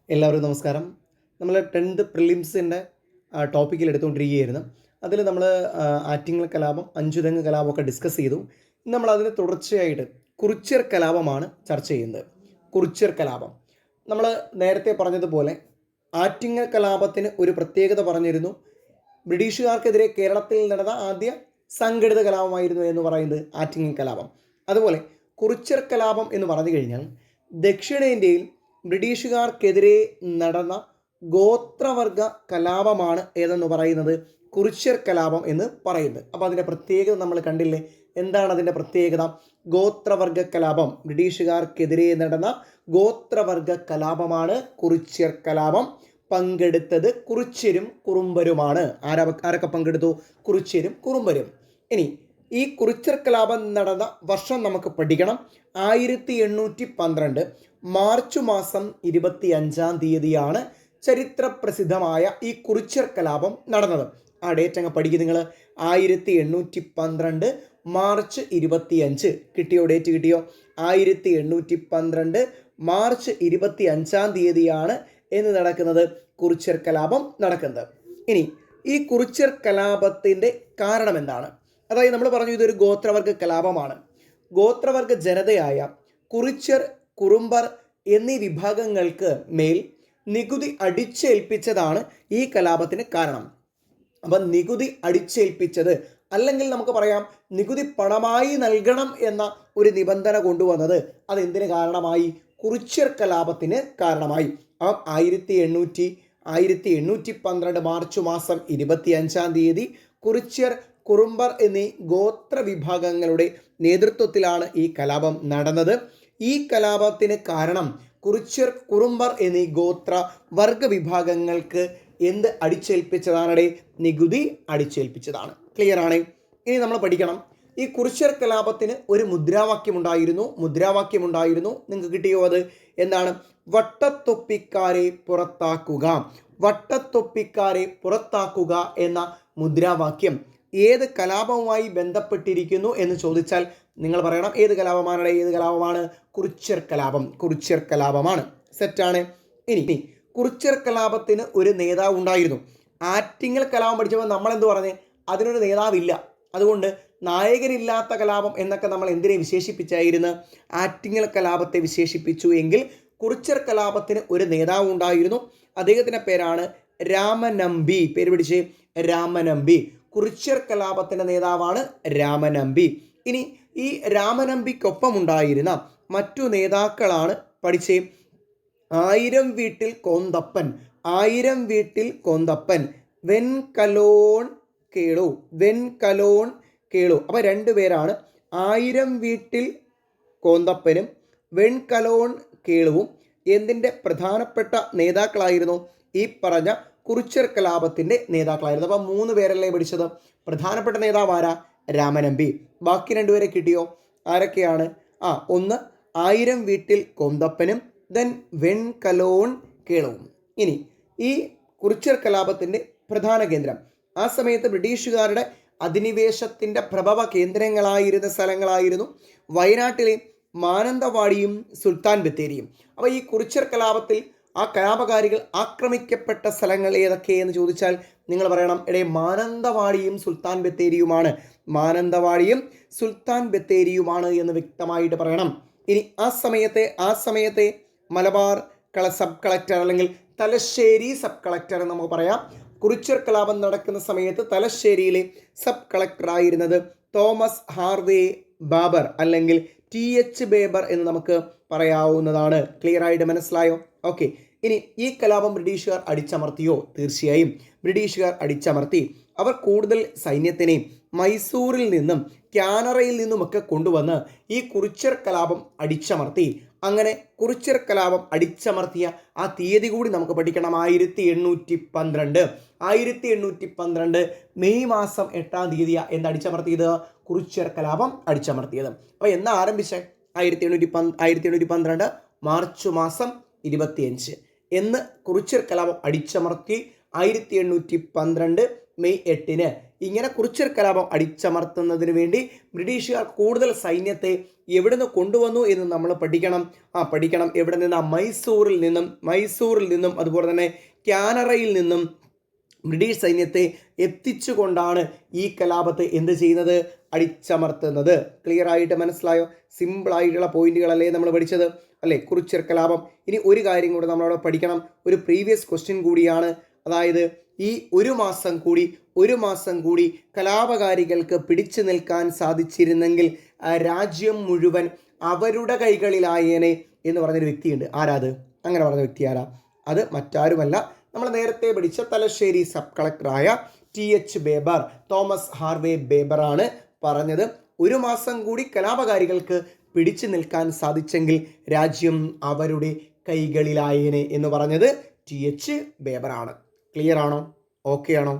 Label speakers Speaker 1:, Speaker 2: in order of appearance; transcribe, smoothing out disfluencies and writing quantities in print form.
Speaker 1: എല്ലാവർക്കും നമസ്കാരം. നമ്മൾ 10th പ്രിലിംസിൻ്റെ ടോപ്പിക്കിൽ എടുത്തുകൊണ്ടിരിക്കുകയായിരുന്നു. അതിൽ നമ്മൾ ആറ്റിങ്ങൽ കലാപം, അഞ്ചുതെങ്ങ് കലാപമൊക്കെ ഡിസ്കസ് ചെയ്തു. ഇന്ന് നമ്മൾ അതിന് തുടർച്ചയായിട്ട് കുറിച്യർ കലാപമാണ് ചർച്ച ചെയ്യുന്നത്. കുറിച്യർ കലാപം നമ്മൾ നേരത്തെ പറഞ്ഞതുപോലെ ആറ്റിങ്ങൽ കലാപത്തിന് ഒരു പ്രത്യേകത പറഞ്ഞിരുന്നു. ബ്രിട്ടീഷുകാർക്കെതിരെ കേരളത്തിൽ നടന്ന ആദ്യ സംഘടിത കലാപമായിരുന്നു എന്ന് പറയുന്നത് ആറ്റിങ്ങൽ കലാപം. അതുപോലെ കുറിച്യർ കലാപം എന്ന് പറഞ്ഞു കഴിഞ്ഞാൽ ദക്ഷിണേന്ത്യയിൽ ബ്രിട്ടീഷുകാർക്കെതിരെ നടന്ന ഗോത്രവർഗ കലാപമാണ് ഏതെന്ന് പറയുന്നത് കുറിച്യർ കലാപം എന്ന് പറയുന്നത്. അപ്പോൾ അതിൻ്റെ പ്രത്യേകത നമ്മൾ കണ്ടില്ലേ? എന്താണ് അതിൻ്റെ പ്രത്യേകത? ഗോത്രവർഗ കലാപം, ബ്രിട്ടീഷുകാർക്കെതിരെ നടന്ന ഗോത്രവർഗ കലാപമാണ് കുറിച്യർ കലാപം. പങ്കെടുത്തത് കുറിച്യരും കുറുമ്പരുമാണ്. ആരൊക്കെ പങ്കെടുത്തു? കുറിച്യരും കുറുമ്പരും. ഇനി ഈ കുറിച്യർ കലാപം നടന്ന വർഷം നമുക്ക് പഠിക്കണം. 1812 മാർച്ച് മാസം 25-ാം തീയതിയാണ് ചരിത്ര പ്രസിദ്ധമായ ഈ കുറിച്യർ കലാപം നടന്നത്. ആ ഡേറ്റ് അങ്ങ് പഠിക്കും നിങ്ങൾ. 1812 മാർച്ച് 25. കിട്ടിയോ? ഡേറ്റ് കിട്ടിയോ? 1812 മാർച്ച് 25-ാം തീയതിയാണ് എന്ന് നടക്കുന്നത് കുറിച്യർ കലാപം നടക്കുന്നത്. ഇനി ഈ കുറിച്യർ കലാപത്തിൻ്റെ കാരണം എന്താണ്? അതായത് നമ്മൾ പറഞ്ഞു ഇതൊരു ഗോത്രവർഗ കലാപമാണ്. ഗോത്രവർഗ ജനതയായ കുറിച്യർ, കുറുമ്പർ എന്നീ വിഭാഗങ്ങൾക്ക് മേൽ നികുതി അടിച്ചേൽപ്പിച്ചതാണ് ഈ കലാപത്തിന് കാരണം. അപ്പം നികുതി അടിച്ചേൽപ്പിച്ചത്, അല്ലെങ്കിൽ നമുക്ക് പറയാം നികുതി പണമായി നൽകണം എന്ന ഒരു നിബന്ധന കൊണ്ടുവന്നത് അതെന്തിന് കാരണമായി? കുറിച്യർ കലാപത്തിന് കാരണമായി. അപ്പം 1812 മാർച്ച് മാസം 25-ാം തീയതി കുറിച്യർ, കുറുമ്പർ എന്നീ ഗോത്ര വിഭാഗങ്ങളുടെ നേതൃത്വത്തിലാണ് ഈ കലാപം നടന്നത്. ഈ കലാപത്തിന് കാരണം കുറിച്യർ, കുറുമ്പർ എന്നീ ഗോത്ര വർഗ വിഭാഗങ്ങൾക്ക് എന്ത് അടിച്ചേൽപ്പിച്ചതാണ്? നികുതി അടിച്ചേൽപ്പിച്ചതാണ്. ക്ലിയർ ആണ്? ഇനി നമ്മൾ പഠിക്കണം, ഈ കുറിച്യർ കലാപത്തിന് ഒരു മുദ്രാവാക്യമുണ്ടായിരുന്നു. നിങ്ങൾക്ക് കിട്ടിയോ? അത് എന്താണ്? വട്ടത്തൊപ്പിക്കാരെ പുറത്താക്കുക. വട്ടത്തൊപ്പിക്കാരെ പുറത്താക്കുക എന്ന മുദ്രാവാക്യം ഏത് കലാപവുമായി ബന്ധപ്പെട്ടിരിക്കുന്നു എന്ന് ചോദിച്ചാൽ നിങ്ങൾ പറയണം ഏത് കലാപമാണ്? ഏത് കലാപമാണ്? കുറിച്യർ കലാപം. കുറിച്യർ കലാപമാണ്. സെറ്റാണ്. ഇനി കുറിച്യർ കലാപത്തിന് ഒരു നേതാവ് ഉണ്ടായിരുന്നു. ആറ്റിങ്ങൽ കലാപം പഠിച്ചപ്പോൾ നമ്മൾ എന്ത് പറഞ്ഞ്? അതിനൊരു നേതാവില്ല. അതുകൊണ്ട് നായകനില്ലാത്ത കലാപം എന്നൊക്കെ നമ്മൾ എന്തിനെ വിശേഷിപ്പിച്ചായിരുന്നു? ആറ്റിങ്ങൽ കലാപത്തെ വിശേഷിപ്പിച്ചു. എങ്കിൽ കുറിച്യർ കലാപത്തിന് ഒരു നേതാവ് ഉണ്ടായിരുന്നു. അദ്ദേഹത്തിൻ്റെ പേരാണ് രാമനമ്പി. പേര് പിടിച്ച് രാമനമ്പി. കുറിച്യർ കലാപത്തിൻ്റെ നേതാവാണ് രാമനമ്പി. ഇനി ഈ രാമനമ്പിക്കൊപ്പം ഉണ്ടായിരുന്ന മറ്റു നേതാക്കളാണ് പഠിച്ചേ. 1000 വീട്ടിൽ കോന്തപ്പൻ, 1000 വീട്ടിൽ കോന്തപ്പൻ, വെൺകലോൺ കേളു, വെൺകലോൺ കേളു. അപ്പോൾ രണ്ടുപേരാണ്. 1000 വീട്ടിൽ കോന്തപ്പനും വെൺകലോൺ കേളുവും എന്തിൻ്റെ പ്രധാനപ്പെട്ട നേതാക്കളായിരുന്നു? ഈ പറഞ്ഞ കുറിച്യർ കലാപത്തിൻ്റെ നേതാക്കളായിരുന്നു. അപ്പം 3 പേരല്ലേ പഠിച്ചത്? പ്രധാനപ്പെട്ട നേതാവ് ആരാ? രാമനമ്പി. ബാക്കി 2 പേരെ കിട്ടിയോ? ആരൊക്കെയാണ്? ഒന്ന് 1000 വീട്ടിൽ കോന്തപ്പനും ദെൻ വെൺകലോൺ കേളവും. ഇനി ഈ കുറിച്യർ കലാപത്തിൻ്റെ പ്രധാന കേന്ദ്രം ആ സമയത്ത് ബ്രിട്ടീഷുകാരുടെ അധിനിവേശത്തിൻ്റെ പ്രഭവ കേന്ദ്രങ്ങളായിരുന്ന സ്ഥലങ്ങളായിരുന്നു വയനാട്ടിലെ മാനന്തവാടിയും സുൽത്താൻ ബത്തേരിയും. അപ്പോൾ ഈ കുറിച്യർ കലാപത്തിൽ ആ കലാപകാരികൾ ആക്രമിക്കപ്പെട്ട സ്ഥലങ്ങൾ ഏതൊക്കെയെന്ന് ചോദിച്ചാൽ നിങ്ങൾ പറയണം മാനന്തവാടിയും സുൽത്താൻ ബത്തേരിയുമാണ്. മാനന്തവാടിയും സുൽത്താൻ ബത്തേരിയുമാണ് എന്ന് വ്യക്തമായിട്ട് പറയണം. ഇനി ആ സമയത്തെ മലബാർ സബ് കളക്ടർ അല്ലെങ്കിൽ തലശ്ശേരി സബ് കളക്ടർ എന്ന് നമുക്ക് പറയാം. കുറിച്യർ കലാപം നടക്കുന്ന സമയത്ത് തലശ്ശേരിയിലെ സബ് കളക്ടറായിരുന്നത് തോമസ് ഹാർവേ ബാബർ അല്ലെങ്കിൽ TH ബേബർ എന്ന് നമുക്ക് പറയാവുന്നതാണ്. ക്ലിയർ ആയിട്ട് മനസ്സിലായോ? ഓക്കെ. ഇനി ഈ കലാപം ബ്രിട്ടീഷുകാർ അടിച്ചമർത്തിയോ? തീർച്ചയായും ബ്രിട്ടീഷുകാർ അടിച്ചമർത്തി. അവർ കൂടുതൽ സൈന്യത്തിനെ മൈസൂരിൽ നിന്നും കാനറയിൽ നിന്നുമൊക്കെ കൊണ്ടുവന്ന് ഈ കുറിച്യർ കലാപം അടിച്ചമർത്തി. അങ്ങനെ കുറിച്യർ കലാപം അടിച്ചമർത്തിയ ആ തീയതി കൂടി നമുക്ക് പഠിക്കണം. 1812 മെയ് മാസം 8-ാം തീയതിയാണ് എന്തടിച്ചമർത്തിയത്? കുറിച്യർ കലാപം അടിച്ചമർത്തിയത്. അപ്പോൾ എന്നാ ആരംഭിച്ചത്? 1812 മാർച്ച് മാസം 25 എന്ന് കുറിച്യർ കലാപം അടിച്ചമർത്തി. 1812 മെയ് 8 ഇങ്ങനെ കുറിച്യർ കലാപം അടിച്ചമർത്തുന്നതിന് വേണ്ടി ബ്രിട്ടീഷുകാർ കൂടുതൽ സൈന്യത്തെ എവിടുന്ന് കൊണ്ടുവന്നു എന്ന് നമ്മൾ പഠിക്കണം. എവിടെ നിന്ന്? മൈസൂറിൽ നിന്നും അതുപോലെ തന്നെ കാനറയിൽ നിന്നും ബ്രിട്ടീഷ് സൈന്യത്തെ എത്തിച്ചുകൊണ്ടാണ് ഈ കലാപത്തെ എന്ത് ചെയ്യുന്നത്? അടിച്ചമർത്തുന്നത്. ക്ലിയർ ആയിട്ട് മനസ്സിലായോ? സിമ്പിൾ ആയിട്ടുള്ള പോയിന്റുകളല്ലേ നമ്മൾ പഠിച്ചത് അല്ലേ? കുറിച്യർ കലാപം. ഇനി ഒരു കാര്യം കൂടെ നമ്മളവിടെ പഠിക്കണം. ഒരു പ്രീവിയസ് ക്വസ്റ്റ്യൻ കൂടിയാണ്. അതായത് ഈ ഒരു മാസം കൂടി കലാപകാരികൾക്ക് പിടിച്ചു നിൽക്കാൻ സാധിച്ചിരുന്നെങ്കിൽ രാജ്യം മുഴുവൻ അവരുടെ കൈകളിലായേനെ എന്ന് പറഞ്ഞൊരു വ്യക്തിയുണ്ട്. ആരാത്? അങ്ങനെ പറഞ്ഞ വ്യക്തി ആരാ? അത് മറ്റാരുമല്ല, നമ്മൾ നേരത്തെ പഠിച്ച തലശ്ശേരി സബ് കളക്ടറായ TH ബേബർ, തോമസ് ഹാർവേ ബേബറാണ് പറഞ്ഞത്. ഒരു മാസം കൂടി കലാപകാരികൾക്ക് പിടിച്ചു നിൽക്കാൻ സാധിച്ചെങ്കിൽ രാജ്യം അവരുടെ കൈകളിലായേനെ എന്ന് പറഞ്ഞത് TH ബേബറാണ്. ക്ലിയർ ആണോ? ഓക്കെ ആണോ?